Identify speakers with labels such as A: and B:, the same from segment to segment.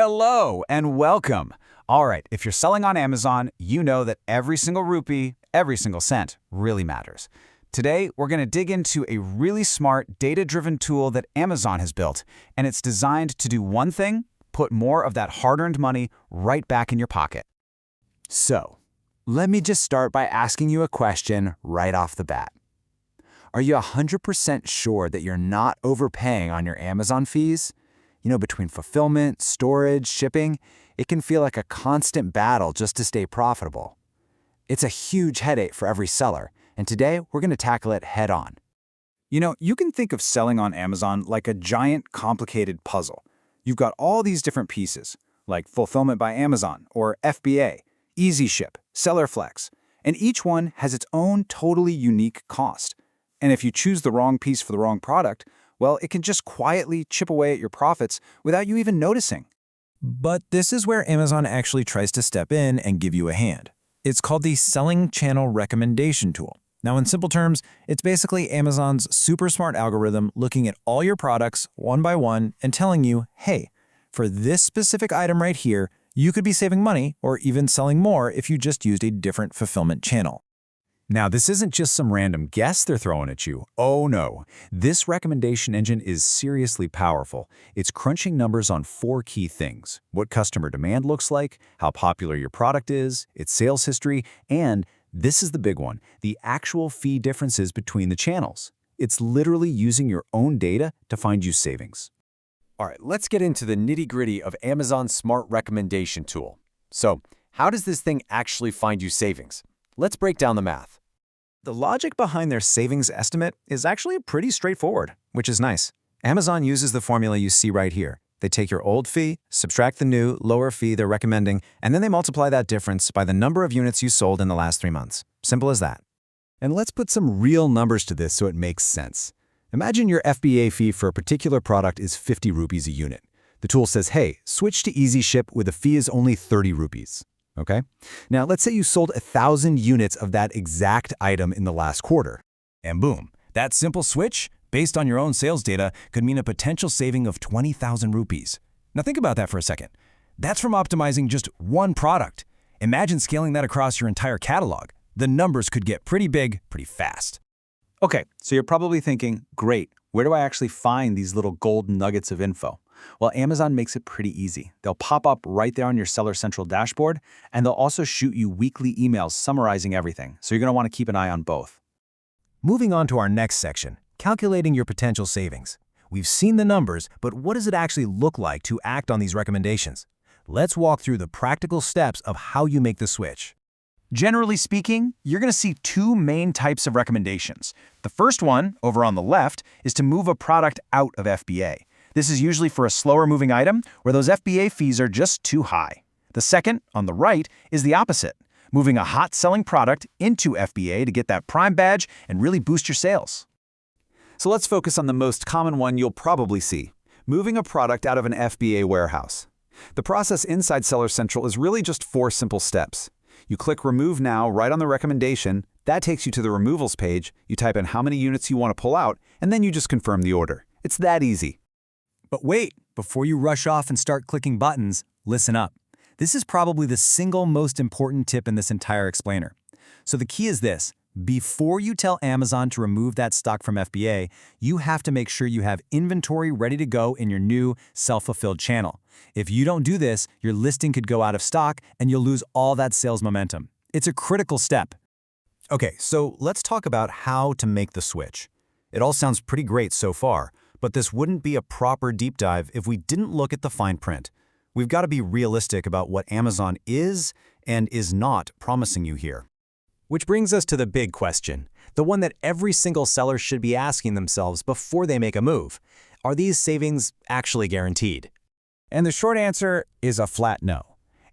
A: Hello and welcome. All right, if you're selling on Amazon, you know that every single rupee, every single cent really matters. Today, we're going to dig into a really smart, data-driven tool that Amazon has built, and it's designed to do one thing: put more of that hard-earned money right back in your pocket. So, let me just start by asking you a question right off the bat. Are you 100% sure that you're not overpaying on your Amazon fees? You know, between fulfillment, storage, shipping, it can feel like a constant battle just to stay profitable. It's a huge headache for every seller, and today we're going to tackle it head on. You know, you can think of selling on Amazon like a giant, complicated puzzle. You've got all these different pieces, like Fulfillment by Amazon or FBA, Easy Ship, Seller Flex, and each one has its own totally unique cost. And if you choose the wrong piece for the wrong product, well, it can just quietly chip away at your profits without you even noticing.
B: But this is where Amazon actually tries to step in and give you a hand. It's called the Selling Channel Recommendation Tool. Now, in simple terms, it's basically Amazon's super smart algorithm looking at all your products one by one and telling you, hey, for this specific item right here, you could be saving money or even selling more if you just used a different fulfillment channel.
A: Now, this isn't just some random guess they're throwing at you. Oh no, this recommendation engine is seriously powerful. It's crunching numbers on 4 key things: what customer demand looks like, how popular your product is, its sales history, and, this is the big one, the actual fee differences between the channels. It's literally using your own data to find you savings.
C: All right, let's get into the nitty-gritty of Amazon's Smart Recommendation Tool. So, how does this thing actually find you savings? Let's break down the math.
A: The logic behind their savings estimate is actually pretty straightforward, which is nice. Amazon uses the formula you see right here. They take your old fee, subtract the new, lower fee they're recommending, and then they multiply that difference by the number of units you sold in the last 3 months. Simple as that. And let's put some real numbers to this so it makes sense. Imagine your FBA fee for a particular product is 50 rupees a unit. The tool says, hey, switch to Easy Ship where the fee is only 30 rupees. Okay? Now, let's say you sold 1,000 units of that exact item in the last quarter. And boom, that simple switch, based on your own sales data, could mean a potential saving of 20,000 rupees. Now think about that for a second. That's from optimizing just one product. Imagine scaling that across your entire catalog. The numbers could get pretty big pretty fast. Okay, so you're probably thinking, great, where do I actually find these little gold nuggets of info? Well, Amazon makes it pretty easy. They'll pop up right there on your Seller Central dashboard, and they'll also shoot you weekly emails summarizing everything, so you're going to want to keep an eye on both.
B: Moving on to our next section, calculating your potential savings. We've seen the numbers, but what does it actually look like to act on these recommendations? Let's walk through the practical steps of how you make the switch.
A: Generally speaking, you're going to see 2 main types of recommendations. The first one, over on the left, is to move a product out of FBA. This is usually for a slower-moving item where those FBA fees are just too high. The second, on the right, is the opposite, moving a hot-selling product into FBA to get that Prime badge and really boost your sales. So let's focus on the most common one you'll probably see: moving a product out of an FBA warehouse. The process inside Seller Central is really just 4 simple steps. You click Remove Now right on the recommendation. That takes you to the Removals page. You type in how many units you want to pull out, and then you just confirm the order. It's that easy.
B: But wait, before you rush off and start clicking buttons, listen up. This is probably the single most important tip in this entire explainer. So the key is this: before you tell Amazon to remove that stock from FBA, you have to make sure you have inventory ready to go in your new self-fulfilled channel. If you don't do this, your listing could go out of stock and you'll lose all that sales momentum. It's a critical step. Okay, so let's talk about how to make the switch. It all sounds pretty great so far, but this wouldn't be a proper deep dive if we didn't look at the fine print. We've got to be realistic about what Amazon is and is not promising you here.
D: Which brings us to the big question, the one that every single seller should be asking themselves before they make a move. Are these savings actually guaranteed?
A: And the short answer is a flat no.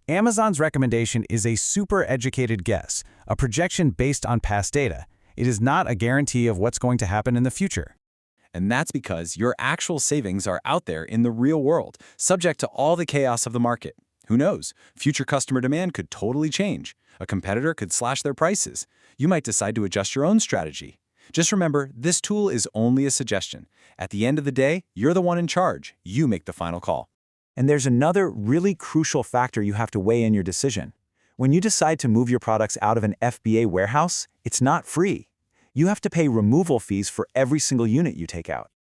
A: Amazon's recommendation is a super educated guess, a projection based on past data. It is not a guarantee of what's going to happen in the future.
C: And that's because your actual savings are out there in the real world, subject to all the chaos of the market. Who knows? Future customer demand could totally change. A competitor could slash their prices. You might decide to adjust your own strategy. Just remember, this tool is only a suggestion. At the end of the day, you're the one in charge. You make the final call.
E: And there's another really crucial factor you have to weigh in your decision. When you decide to move your products out of an FBA warehouse, it's not free. You have to pay removal fees for every single unit you take out.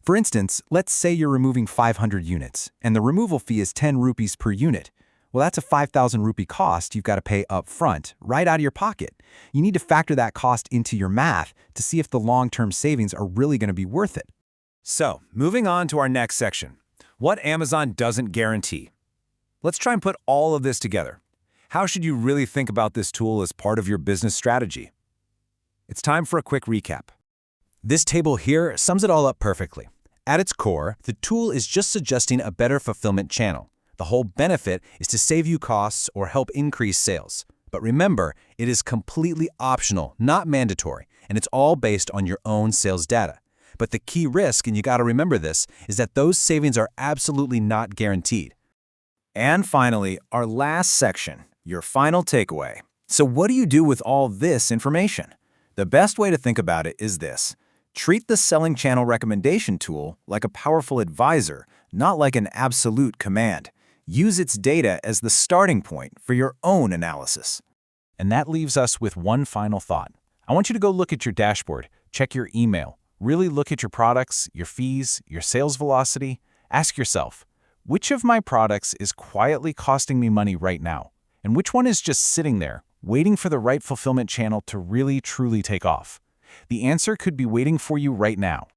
B: For instance, let's say you're removing 500 units, and the removal fee is 10 rupees per unit. Well, that's a 5,000 rupee cost you've got to pay up front, right out of your pocket. You need to factor that cost into your math to see if the long-term savings are really going to be worth it.
C: So, moving on to our next section. What Amazon doesn't guarantee. Let's try and put all of this together. How should you really think about this tool as part of your business strategy? It's time for a quick recap.
B: This table here sums it all up perfectly. At its core, the tool is just suggesting a better fulfillment channel. The whole benefit is to save you costs or help increase sales. But remember, it is completely optional, not mandatory, and it's all based on your own sales data. But the key risk, and you got to remember this, is that those savings are absolutely not guaranteed.
C: And finally, our last section, your final takeaway. So what do you do with all this information? The best way to think about it is this. Treat the selling channel recommendation tool like a powerful advisor, not like an absolute command. Use its data as the starting point for your own analysis.
B: And that leaves us with one final thought. I want you to go look at your dashboard, check your email, really look at your products, your fees, your sales velocity. Ask yourself, which of my products is quietly costing me money right now? And which one is just sitting there, waiting for the right fulfillment channel to really, truly take off? The answer could be waiting for you right now.